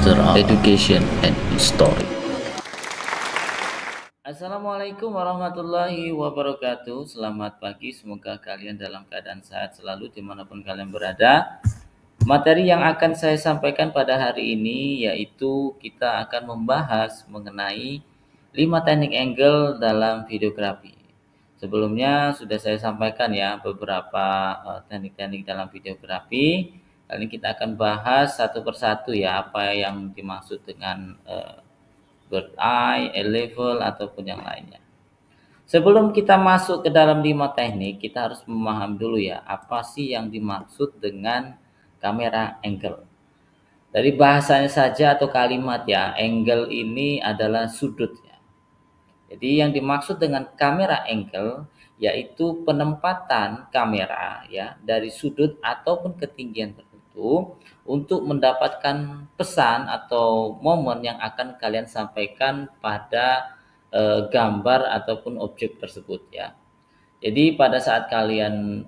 Master of Education and Story. Assalamualaikum warahmatullahi wabarakatuh. Selamat pagi, semoga kalian dalam keadaan sehat selalu dimanapun kalian berada. Materi yang akan saya sampaikan pada hari ini yaitu kita akan membahas mengenai 5 teknik angle dalam videografi. Sebelumnya sudah saya sampaikan ya beberapa teknik-teknik dalam videografi. Kali ini kita akan bahas satu persatu ya apa yang dimaksud dengan bird eye, A-level ataupun yang lainnya. Sebelum kita masuk ke dalam 5 teknik, kita harus memahami dulu ya apa sih yang dimaksud dengan kamera angle. Dari bahasanya saja atau kalimat ya, angle ini adalah sudut ya. Jadi yang dimaksud dengan kamera angle yaitu penempatan kamera ya dari sudut ataupun ketinggian tertentu untuk mendapatkan pesan atau momen yang akan kalian sampaikan pada gambar ataupun objek tersebut ya. Jadi pada saat kalian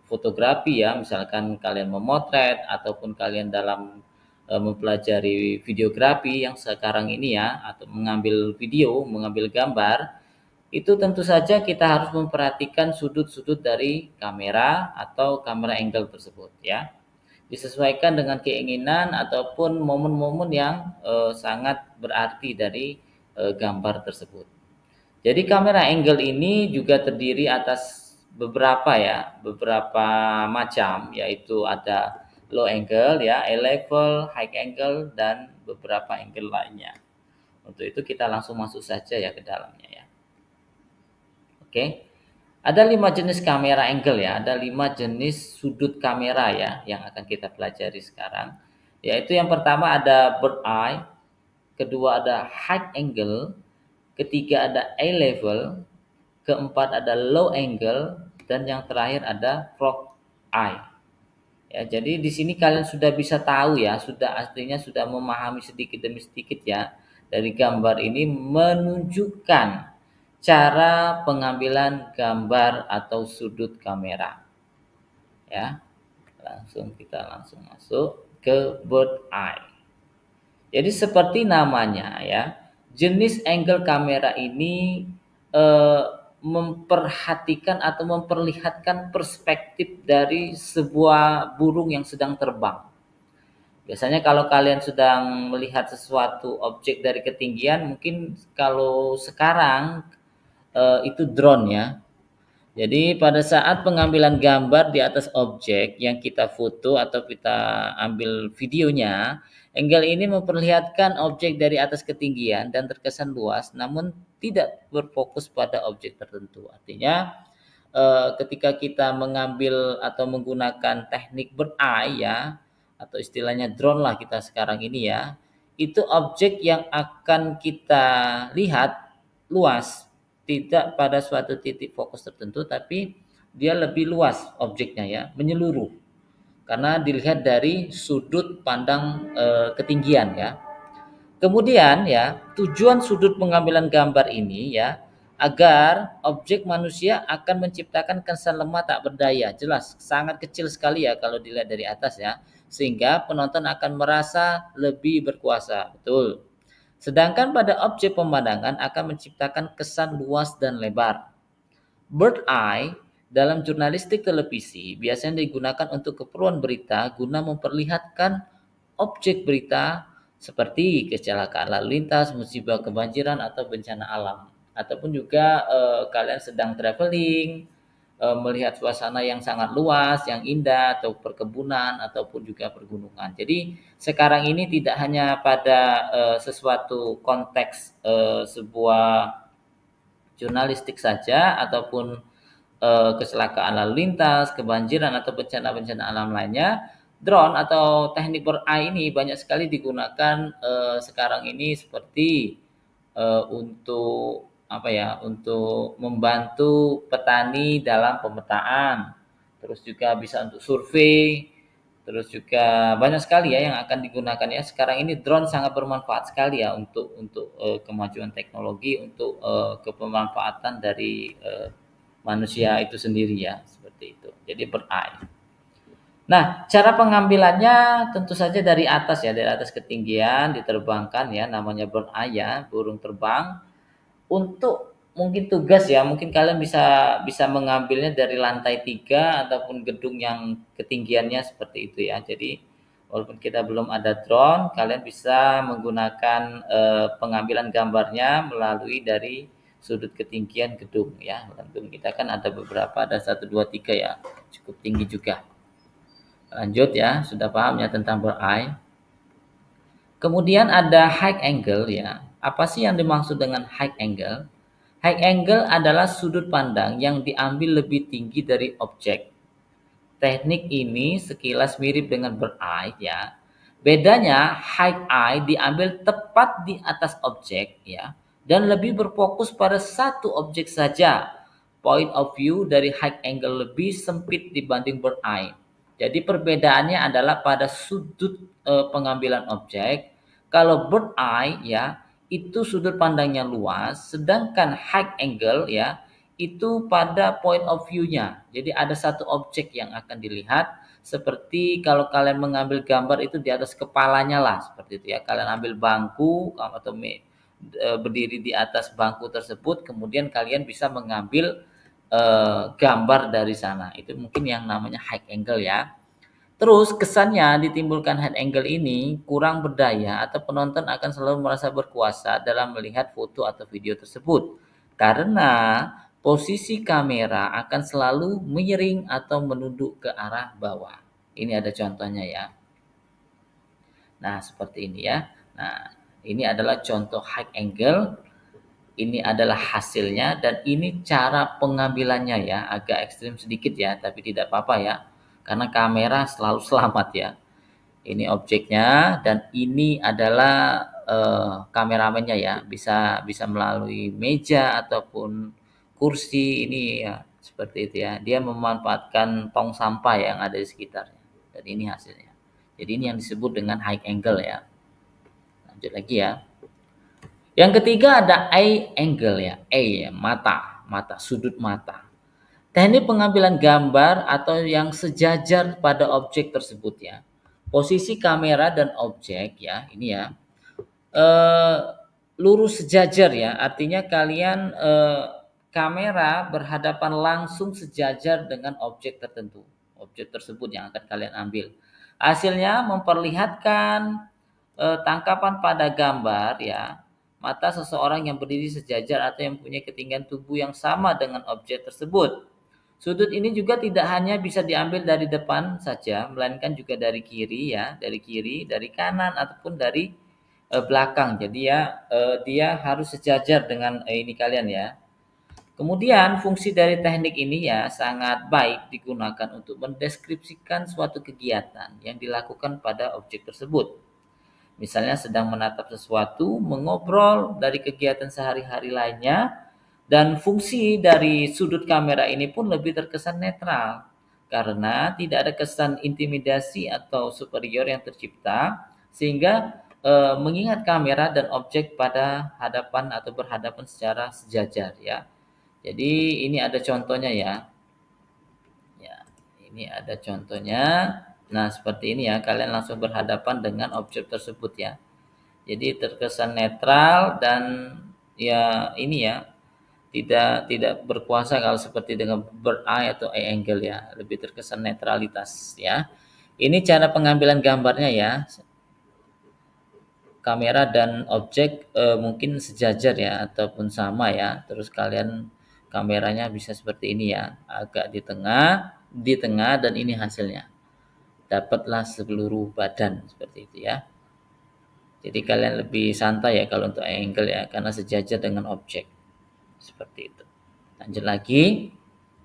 fotografi ya, misalkan kalian memotret ataupun kalian dalam mempelajari videografi yang sekarang ini ya, atau mengambil video, mengambil gambar, itu tentu saja kita harus memperhatikan sudut-sudut dari kamera atau kamera angle tersebut ya. Disesuaikan dengan keinginan ataupun momen-momen yang sangat berarti dari gambar tersebut. Jadi kamera angle ini juga terdiri atas beberapa macam, yaitu ada low angle ya, A-level, high angle, dan beberapa angle lainnya. Untuk itu kita langsung masuk saja ya ke dalamnya ya. Oke. Ada 5 jenis kamera angle ya, ada 5 jenis sudut kamera ya yang akan kita pelajari sekarang. Yaitu yang pertama ada bird eye, kedua ada high angle, ketiga ada A-level, keempat ada low angle, dan yang terakhir ada frog eye. Ya, jadi di sini kalian sudah bisa tahu ya, artinya sudah memahami sedikit demi sedikit ya dari gambar ini menunjukkan cara pengambilan gambar atau sudut kamera. Ya. Kita langsung masuk ke bird eye. Jadi seperti namanya ya, jenis angle kamera ini memperhatikan atau memperlihatkan perspektif dari sebuah burung yang sedang terbang. Biasanya kalau kalian sedang melihat sesuatu objek dari ketinggian, mungkin kalau sekarang itu drone ya. Jadi pada saat pengambilan gambar di atas objek yang kita foto atau kita ambil videonya, angle ini memperlihatkan objek dari atas ketinggian dan terkesan luas namun tidak berfokus pada objek tertentu. Artinya ketika kita mengambil atau menggunakan teknik bird eye ya, atau istilahnya drone lah kita sekarang ini ya, itu objek yang akan kita lihat luas, tidak pada suatu titik fokus tertentu, tapi dia lebih luas objeknya ya, menyeluruh. Karena dilihat dari sudut pandang ketinggian ya. Kemudian ya, tujuan sudut pengambilan gambar ini ya, agar objek manusia akan menciptakan kesan lemah tak berdaya. Jelas, sangat kecil sekali ya kalau dilihat dari atas ya. Sehingga penonton akan merasa lebih berkuasa. Betul. Sedangkan pada objek pemandangan akan menciptakan kesan luas dan lebar. Bird eye dalam jurnalistik televisi biasanya digunakan untuk keperluan berita guna memperlihatkan objek berita seperti kecelakaan lalu lintas, musibah kebanjiran atau bencana alam. Ataupun juga kalian sedang traveling, melihat suasana yang sangat luas, yang indah, atau perkebunan, ataupun juga pergunungan. Jadi sekarang ini tidak hanya pada sesuatu konteks sebuah jurnalistik saja, ataupun kecelakaan lalu lintas, kebanjiran, atau bencana-bencana alam lainnya, drone atau teknik bird eye ini banyak sekali digunakan sekarang ini seperti untuk untuk membantu petani dalam pemetaan, terus juga bisa untuk survei, terus juga banyak sekali ya yang akan digunakan ya. Sekarang ini drone sangat bermanfaat sekali ya untuk kemajuan teknologi, untuk kebermanfaatan dari manusia itu sendiri ya, seperti itu. Jadi bird eye. Nah, cara pengambilannya tentu saja dari atas ya, dari atas ketinggian diterbangkan ya, namanya bird eye ya, burung terbang. Untuk mungkin tugas ya, mungkin kalian bisa bisa mengambilnya dari lantai 3 ataupun gedung yang ketinggiannya seperti itu ya. Jadi walaupun kita belum ada drone, kalian bisa menggunakan pengambilan gambarnya melalui dari sudut ketinggian gedung ya. Gedung kita kan ada beberapa, ada 1, 2, 3 ya, cukup tinggi juga. Lanjut ya, sudah paham ya tentang bird eye. Kemudian ada high angle ya. Apa sih yang dimaksud dengan high angle? High angle adalah sudut pandang yang diambil lebih tinggi dari objek. Teknik ini sekilas mirip dengan bird eye ya. Bedanya high eye diambil tepat di atas objek ya dan lebih berfokus pada satu objek saja. Point of view dari high angle lebih sempit dibanding bird eye. Jadi perbedaannya adalah pada sudut pengambilan objek. Kalau bird eye ya itu sudut pandangnya luas, sedangkan high angle ya itu pada point of view-nya. Jadi ada satu objek yang akan dilihat, seperti kalau kalian mengambil gambar itu di atas kepalanya lah, seperti itu ya. Kalian ambil bangku atau berdiri di atas bangku tersebut, kemudian kalian bisa mengambil gambar dari sana. Itu mungkin yang namanya high angle ya. Terus kesannya ditimbulkan high angle ini kurang berdaya atau penonton akan selalu merasa berkuasa dalam melihat foto atau video tersebut. Karena posisi kamera akan selalu miring atau menunduk ke arah bawah. Ini ada contohnya ya. Nah, seperti ini ya. Nah, ini adalah contoh high angle. Ini adalah hasilnya dan ini cara pengambilannya ya. Agak ekstrim sedikit ya, tapi tidak apa-apa ya. Karena kamera selalu selamat ya. Ini objeknya dan ini adalah kameramennya ya. Bisa bisa melalui meja ataupun kursi ini ya, seperti itu ya. Dia memanfaatkan tong sampah yang ada di sekitarnya. Dan ini hasilnya. Jadi ini yang disebut dengan high angle ya. Lanjut lagi ya. Yang ketiga ada eye angle ya. Eye ya, mata, sudut mata. Teknik pengambilan gambar atau yang sejajar pada objek tersebut ya. Posisi kamera dan objek ya, ini ya. Eh, lurus sejajar ya, artinya kalian kamera berhadapan langsung sejajar dengan objek tertentu. Objek tersebut yang akan kalian ambil. Hasilnya memperlihatkan tangkapan pada gambar ya. Mata seseorang yang berdiri sejajar atau yang punya ketinggian tubuh yang sama dengan objek tersebut. Sudut ini juga tidak hanya bisa diambil dari depan saja, melainkan juga dari kiri ya, dari kiri, dari kanan ataupun dari belakang. Jadi ya dia harus sejajar dengan ini kalian ya. Kemudian fungsi dari teknik ini ya sangat baik digunakan untuk mendeskripsikan suatu kegiatan yang dilakukan pada objek tersebut. Misalnya sedang menatap sesuatu, mengobrol dari kegiatan sehari-hari lainnya, dan fungsi dari sudut kamera ini pun lebih terkesan netral karena tidak ada kesan intimidasi atau superior yang tercipta sehingga mengingat kamera dan objek pada hadapan atau berhadapan secara sejajar ya. Jadi ini ada contohnya ya. Ya, ini ada contohnya. Nah, seperti ini ya, kalian langsung berhadapan dengan objek tersebut ya. Jadi terkesan netral dan ya ini ya, tidak berkuasa kalau seperti dengan bird eye atau eye angle ya, lebih terkesan netralitas ya. Ini cara pengambilan gambarnya ya. Kamera dan objek mungkin sejajar ya ataupun sama ya. Terus kalian kameranya bisa seperti ini ya, agak di tengah dan ini hasilnya. Dapatlah seluruh badan seperti itu ya. Jadi kalian lebih santai ya kalau untuk angle ya karena sejajar dengan objek. Seperti itu. Lanjut lagi,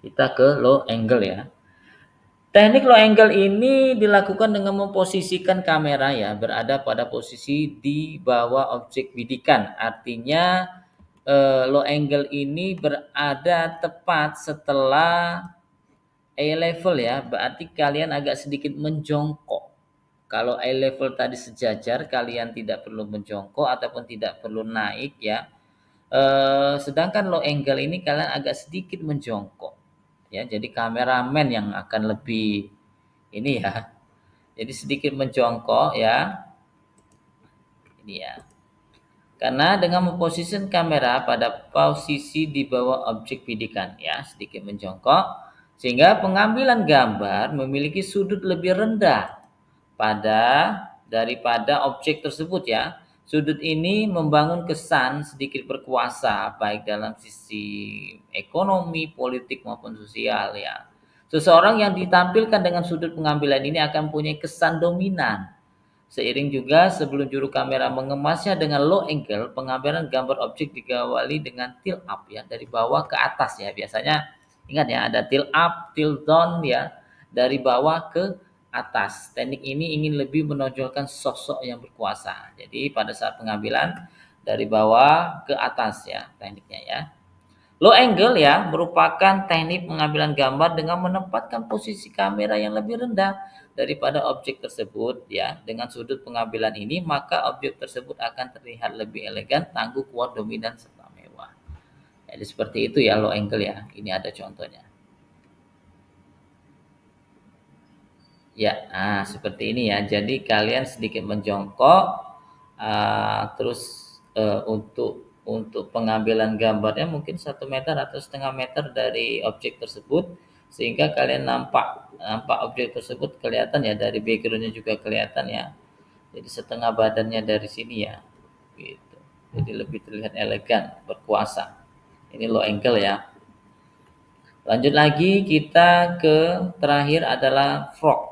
kita ke low angle ya. Teknik low angle ini dilakukan dengan memposisikan kamera ya berada pada posisi di bawah objek bidikan. Artinya low angle ini berada tepat setelah eye level ya. Berarti kalian agak sedikit menjongkok. Kalau eye level tadi sejajar, kalian tidak perlu menjongkok ataupun tidak perlu naik ya. Sedangkan low angle ini kalian agak sedikit menjongkok ya, jadi kameramen yang akan lebih Ini ya. Jadi sedikit menjongkok ya. Ini ya. Karena dengan memposisikan kamera pada posisi di bawah objek bidikan ya, sedikit menjongkok sehingga pengambilan gambar memiliki sudut lebih rendah daripada objek tersebut ya. Sudut ini membangun kesan sedikit berkuasa baik dalam sisi ekonomi, politik maupun sosial ya. Seseorang yang ditampilkan dengan sudut pengambilan ini akan punya kesan dominan. Seiring juga sebelum juru kamera mengemasnya dengan low angle, pengambilan gambar objek digawali dengan tilt up ya, dari bawah ke atas ya. Biasanya ingat ya, ada tilt up, tilt down ya, dari bawah ke atas. Teknik ini ingin lebih menonjolkan sosok yang berkuasa. Jadi pada saat pengambilan dari bawah ke atas ya tekniknya ya. Low angle ya merupakan teknik pengambilan gambar dengan menempatkan posisi kamera yang lebih rendah daripada objek tersebut ya. Dengan sudut pengambilan ini maka objek tersebut akan terlihat lebih elegan, tangguh, kuat, dominan serta mewah. Jadi seperti itu ya low angle ya. Ini ada contohnya. Ya, seperti ini ya. Jadi kalian sedikit menjongkok, terus untuk pengambilan gambarnya mungkin 1 meter atau setengah meter dari objek tersebut, sehingga kalian nampak objek tersebut kelihatan ya, dari backgroundnya juga kelihatan ya. Jadi setengah badannya dari sini ya, gitu. Jadi lebih terlihat elegan, berkuasa. Ini low angle ya. Lanjut lagi kita ke terakhir adalah frog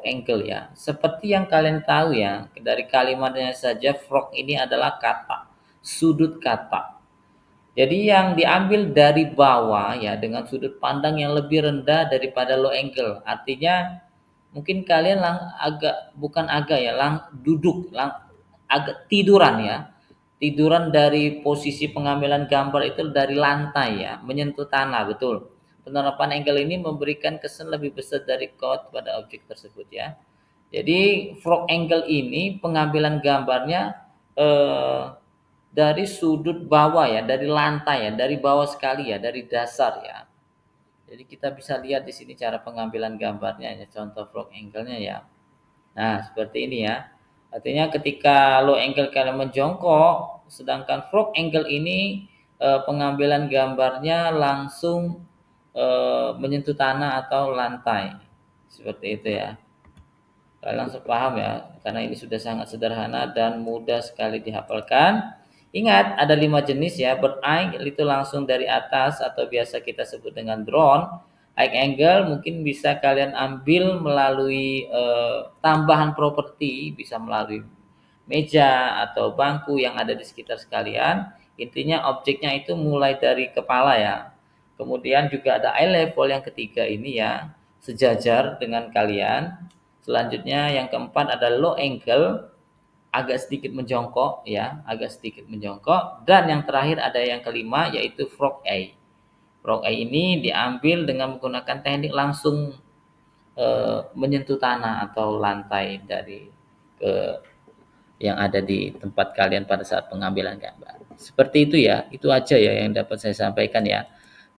angle ya. Seperti yang kalian tahu ya, dari kalimatnya saja frog ini adalah kata, sudut kata. Jadi yang diambil dari bawah ya dengan sudut pandang yang lebih rendah daripada low angle. Artinya mungkin kalian duduk, agak tiduran ya. Tiduran dari posisi pengambilan gambar itu dari lantai ya, menyentuh tanah, betul. Penerapan angle ini memberikan kesan lebih besar dari coat pada objek tersebut ya. Jadi frog angle ini pengambilan gambarnya dari sudut bawah ya, dari lantai ya, dari bawah sekali ya, dari dasar ya. Jadi kita bisa lihat di sini cara pengambilan gambarnya ya, contoh frog angle-nya ya. Nah, seperti ini ya. Artinya ketika low angle kalian menjongkok, sedangkan frog angle ini pengambilan gambarnya langsung menyentuh tanah atau lantai. Seperti itu ya. Kalian langsung paham ya, karena ini sudah sangat sederhana dan mudah sekali dihafalkan. Ingat, ada 5 jenis ya. Bird eye itu langsung dari atas atau biasa kita sebut dengan drone. Eye angle mungkin bisa kalian ambil melalui tambahan properti, bisa melalui meja atau bangku yang ada di sekitar sekalian. Intinya objeknya itu mulai dari kepala ya. Kemudian juga ada eye level yang ketiga ini ya, sejajar dengan kalian. Selanjutnya yang keempat ada low angle, agak sedikit menjongkok ya, agak sedikit menjongkok. Dan yang terakhir ada yang kelima yaitu frog eye. Frog eye ini diambil dengan menggunakan teknik langsung menyentuh tanah atau lantai dari yang ada di tempat kalian pada saat pengambilan gambar. Seperti itu ya, itu aja ya yang dapat saya sampaikan ya.